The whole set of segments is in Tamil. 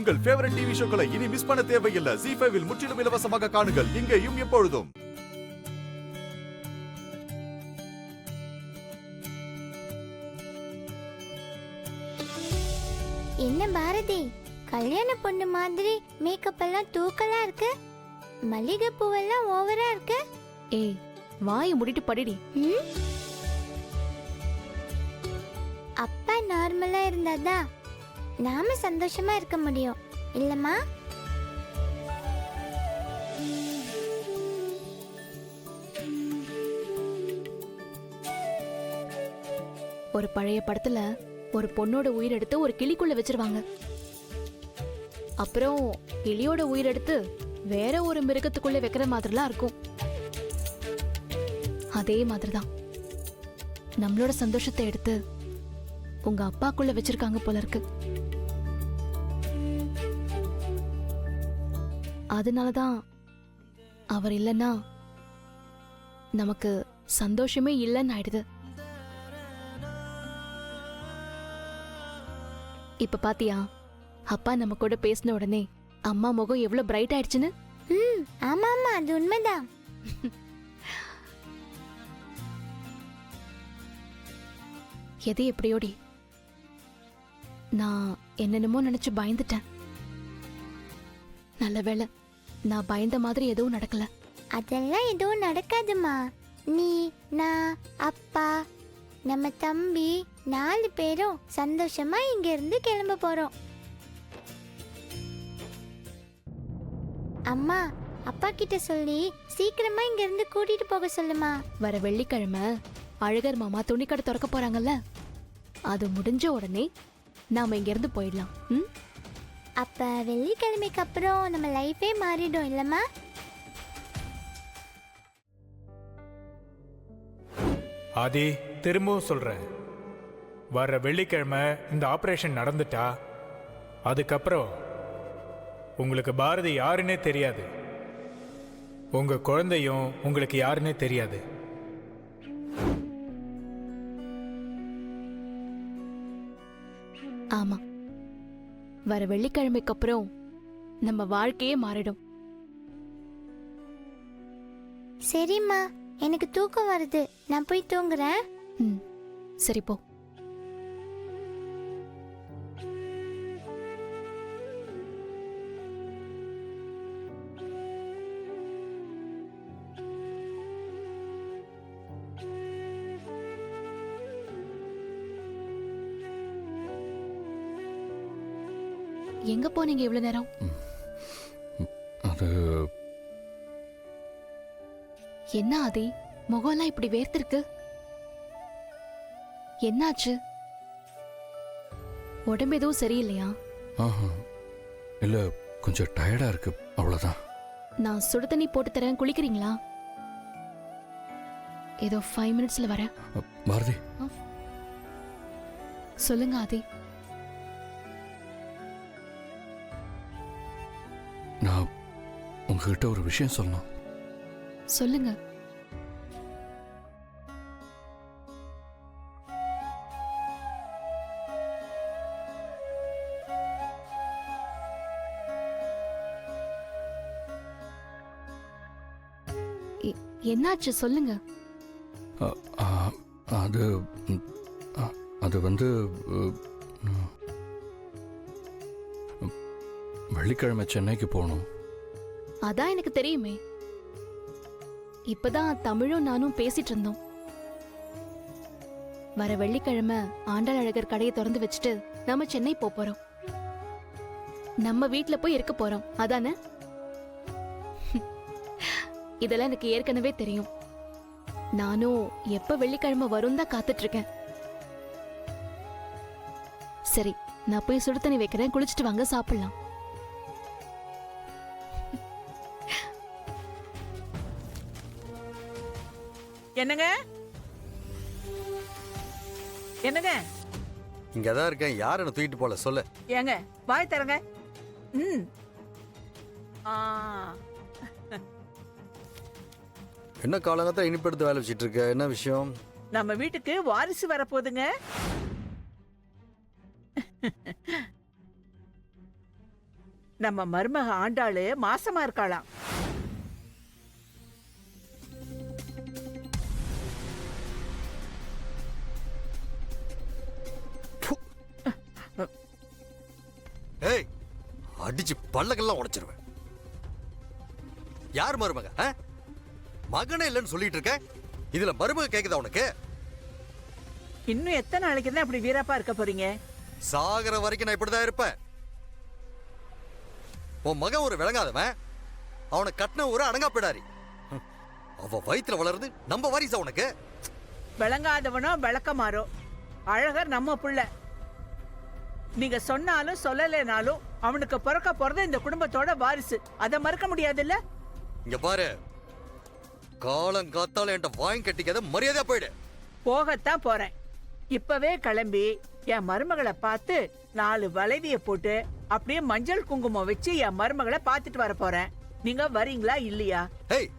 உங்கள் ஃபேவரட் டிவி ஷோக்களை இனி மிஸ் பண்ண தேவையில்லை. ZEE5 இல் முற்றிலும் இலவசமாக காணுங்கள், இங்கேயும் எப்பொழுதும். என்ன பாரதி, கல்யாண பொண்ணு மாதிரி மேக்கப் எல்லாம் தூக்கலா இருக்கு, மல்லிகை பூவெல்லாம் ஓவரா இருக்கு. ஏய், வாயை மூடிட்டு படிடி. அப்பா நார்மலா இருந்தாதான் நாம சந்தோஷமா இருக்க முடியும், இல்லம்மா? ஒரு பழைய படத்துல ஒரு பொண்ணோட உயிர் எடுத்து ஒரு கிளிக்குள்ள வச்சிருவாங்க. அப்புறம் கிளியோட உயிர் எடுத்து வேற ஒரு மிருகத்துக்குள்ள வைக்கிற மாதிரிலாம் இருக்கும். அதே மாதிரிதான் நம்மளோட சந்தோஷத்தை எடுத்து உங்க அப்பாக்குள்ள வச்சிருக்காங்க போல இருக்கு. அதனாலதான் அவர் இல்லைன்னா நமக்கு சந்தோஷமே இல்லைன்னு ஆயிடுது. இப்ப பாத்தியா, அப்பா நம்ம கூட பேசின உடனே அம்மா முகம் எவ்வளவு பிரைட் ஆயிடுச்சுன்னு. ஆமா ஆமா, அது உண்மைதான். எது எப்படியோடி, நான் என்னென்னமோ நினைச்சு பயந்துட்டேன். நல்ல வேளை நான் பயந்த மாதிரி எதுவும் நடக்கல. அதெல்லாம் எதுவும் நடக்காதுமா. நீ, நான், அப்பா, நம்ம தம்பி 4 பேரும் சந்தோஷமா இங்க இருந்து கிளம்ப போறோம். அம்மா, அப்பா கிட்ட சொல்லி சீக்கிரமா இங்க இருந்து கூட்டிட்டு போக சொல்லுமா. வர வெள்ளிக்கிழமை அழகர் மாமா துணிக்கடை திறக்க போறாங்கல்ல, அது முடிஞ்ச உடனே நாம இங்க இருந்து போயிடலாம். அப்ப வெள்ளிக்கிழமைக்கு அப்புறம் நம்ம லைஃபே மாறிடும், இல்லம்மா? ஆதி, திரும்பவும் சொல்றேன், வர வெள்ளிக்கிழமை இந்த ஆபரேஷன் நடந்துட்டா அதுக்கப்புறம் உங்களுக்கு பாரதி யாருன்னே தெரியாது, உங்க குழந்தையும் உங்களுக்கு யாருன்னே தெரியாது. ஆமா, வர வெள்ளிக்கிழமைக்கு அப்புறம் நம்ம வாழ்க்கையே மாறிடும். சரிம்மா, எனக்கு தூக்கம் வருது, நான் போய் தூங்குறேன். சரி போ. எங்க போனீங்க இவ்வளவு நேரம்? அது என்ன ஆதி, முகம்லாம் இப்படி வேர்த்திருக்கு, என்னாச்சு? உடம்பு எதுவும் சரியில்லையா? இல்ல, கொஞ்சம் டயர்டா இருக்கு, அவ்வளவுதான். நான் சுடு தண்ணி போட்டு தரேன், குளிக்கிறீங்களா? ஏதோ 5 மினிட்ஸ்ல வரேன். பாரதி, சொல்லுங்க ஆதி. நான் உங்ககிட்ட ஒரு விஷயம் சொல்லணும். சொல்லுங்க. என்னாச்சு சொல்லுங்க. அது அது வந்து வெள்ளிக்கிழமை சென்னைக்கு போகணும். அதான் எனக்கு தெரியுமே. இப்பதான் தமிழும் நானும் பேசிட்டு இருந்தோம். வர வெள்ளிக்கிழமை ஆண்டாள் அழகர் கடையை திறந்து வச்சுட்டு நம்ம சென்னை போறோம். நம்ம வீட்டுல போய் இருக்க போறோம், அதானே? இதெல்லாம் எனக்கு ஏற்கனவே தெரியும். நானும் எப்ப வெள்ளிக்கிழமை வரும் தான் காத்துட்டு இருக்கேன். சரி, நான் போய் சுடு தண்ணி வைக்கிறேன், குளிச்சுட்டு வாங்க, சாப்பிடலாம். என்னங்க என்னங்க? இங்கதான் இருக்கேன். யார் என்ன தூக்கிட்டு போல சொல்லு. ஏங்க வாய் தரங்க. என்ன காலங்கத்தான் இனிப்பு எடுத்து வேலை வச்சிட்டு இருக்க? என்ன விஷயம்? நம்ம வீட்டுக்கு வாரிசு வரப்போகுதுங்க. நம்ம மருமக ஆண்டாளு மாசமா இருக்காளாம். ஏய், அடிச்சு பல்லக்கெல்லாம் உடைச்சிருவேன். யார் மருமக? மகனே இல்லைன்னு சொல்லிட்டு இருக்க, இதுல மருமக கேக்குதா உனக்கு? இன்னும் எத்தனை நாளைக்கு தான் இப்படி வீரப்பா இருக்க போறீங்க? சாகர வரைக்கும் நான் இப்படிதான் இருப்பேன். உன் மகன் ஒரு விளங்காதவன், அவனை கட்டின ஒரு அடங்கா பிடாரி. அவ வயித்துல வளருது நம்ம வாரிசா உனக்கு? விளங்காதவனோ விளக்கமாறோ, அழகர் நம்ம புள்ள. நீங்க சொன்னாலும் சொல்லலைனாலும் அவனுக்கு பிறக்க போறது இந்த குடும்பத்தோட வாரிசு. அதை மறுக்க முடியாதுல்ல? இங்க பாரு, காலங்காத்தால என்கிட்ட வாங்கி கட்டிக்காத, மரியாதையா போயிடு. போகத்தான் போறேன். இப்பவே கிளம்பி என் மருமகளை பார்த்து 4 வளைவிய போட்டு அப்படியே மஞ்சள் குங்குமம் வச்சு என் மருமகளை பார்த்துட்டு வர போறேன். நீங்க வரீங்களா இல்லையா? ஹேய்,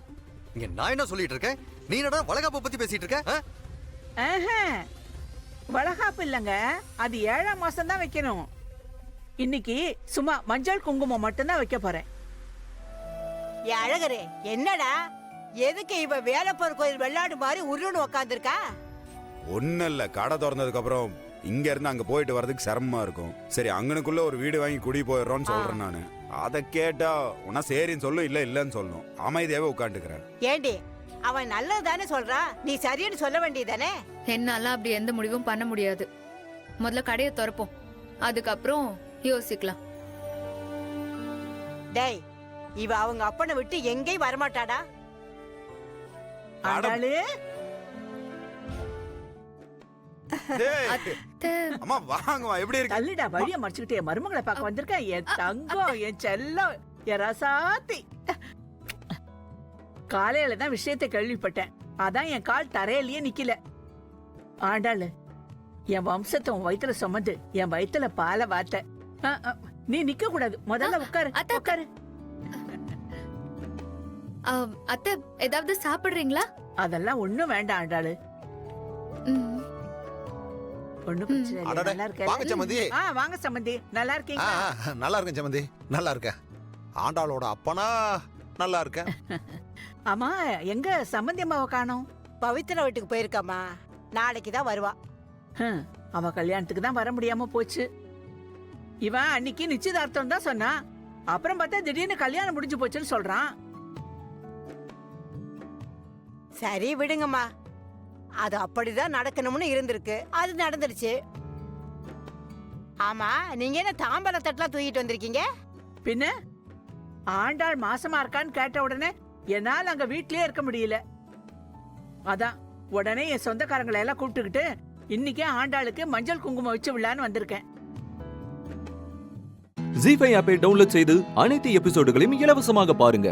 இங்க நான் என்ன சொல்லிட்டு இருக்கேன், நீ என்னடா வளகாப்ப பத்தி பேசிட்டு இருக்க? ஆஹா, வளகாப்பு இல்லங்க, அது 7ஆம் மாசம் தான் வைக்கணும். இன்னைக்கு சும்மா மஞ்சள் குங்குமம் மட்டும்தான் வைக்க போறேன். ஏ அழகரே, என்னடா எதுக்கு இவ வேலப்பர் கோயில் வெள்ளாடு மாதிரி உருன்னு உக்காந்துருக்கா? ஒன்னும் இல்ல, கடை திறந்ததுக்கு அப்புறம் இங்க இருந்து அங்க போயிட்டு வர்றதுக்கு சிரமமா இருக்கும். சரி, அங்கனுக்குள்ள ஒரு வீடு வாங்கி குடி போயிடுறோம்னு சொல்றேன் நானு. அதை கேட்டா உன்னா சரின்னு சொல்லும், இல்ல இல்லன்னு சொல்லணும். அமைதியாவே உட்காந்துக்கிறேன். ஏண்டி, அவன் நல்லது தானே சொல்றான், நீ சரின்னு சொல்ல வேண்டியதானே? என்னால அப்படி எந்த முடிவும் பண்ண முடியாது. முதல்ல கடையை திறப்போம், அதுக்கப்புறம் யோசிக்கலாம். டேய், இவ அவங்க அப்பனை விட்டு எங்கேயும் வரமாட்டாடா. ஆண்டாளு, டேய், அத்தை, அம்மா வாங்கம்மா, எப்படி இருக்கு? தள்ளிடா, வழிய மறைச்சுக்கிட்டு என் மருமகளை பார்க்க வந்திருக்கேன். என் தங்கம், என் செல்லம், என் ரசாத்தி. காலையில தான் விஷயத்தை கேள்விப்பட்டேன். அதான் என் கால் தரையிலேயே நிக்கல. ஆண்டாளு, என் வம்சத்தை உன் வயித்துல சுமந்து என் வயித்துல பாலை வார்த்த. நீ நிக்க கூடாது, முதல்ல உட்காரு. அத்தை, உட்காரு. அத்தை, ஏதாவது சாப்பிடுறீங்களா? அதெல்லாம் ஒண்ணும் வேண்டாம் ஆண்டாளு. ம். ஒண்ணும் பிரச்சனை இல்ல. அடடே, நல்லா வாங்க இருக்க. சம்மந்தி. வாங்க சம்பந்தி, நல்லா இருக்கீங்க? நல்லா இருக்கேன் சம்மந்தி, நல்லா இருக்கேன். ஆண்டாளோட அப்பனா நல்லா இருக்கேன். ஆமா, எங்க சம்பந்தி அம்மாவை காணோம்? பவித்ரா வீட்டுக்கு போயிருக்காமா, நாளைக்கு தான் வருவா. அவ கல்யாணத்துக்கு தான் வர முடியாம போச்சு. இவன் அன்னைக்கு நிச்சயதார்த்தம் தான் சொன்னா, அப்புறம் பார்த்தா திடீர்னு கல்யாணம் முடிஞ்சு போச்சுன்னு சொல்றான். சரி விடுங்கம்மா, அது அப்படிதான் நடக்கணும்னு இருந்திருக்கு, அது நடந்துருச்சு. ஆமா, நீங்க என்ன தாம்பர தட்டெல்லாம் தூக்கிட்டு வந்திருக்கீங்க? பின்ன ஆண்டாள் மாசமா இருக்கான்னு கேட்ட உடனே என்னால அங்க வீட்லயே இருக்க முடியல. அதான் உடனே என் சொந்தக்காரங்களை எல்லாம் கூப்பிட்டுக்கிட்டு இன்னைக்கே ஆண்டாளுக்கு மஞ்சள் குங்குமம் வச்சு விழான்னு வந்திருக்கேன். ஜீ5 ஆப்பை டவுன்லோட் செய்து அனைத்து எபிசோடுகளையும் இலவசமாக பாருங்க.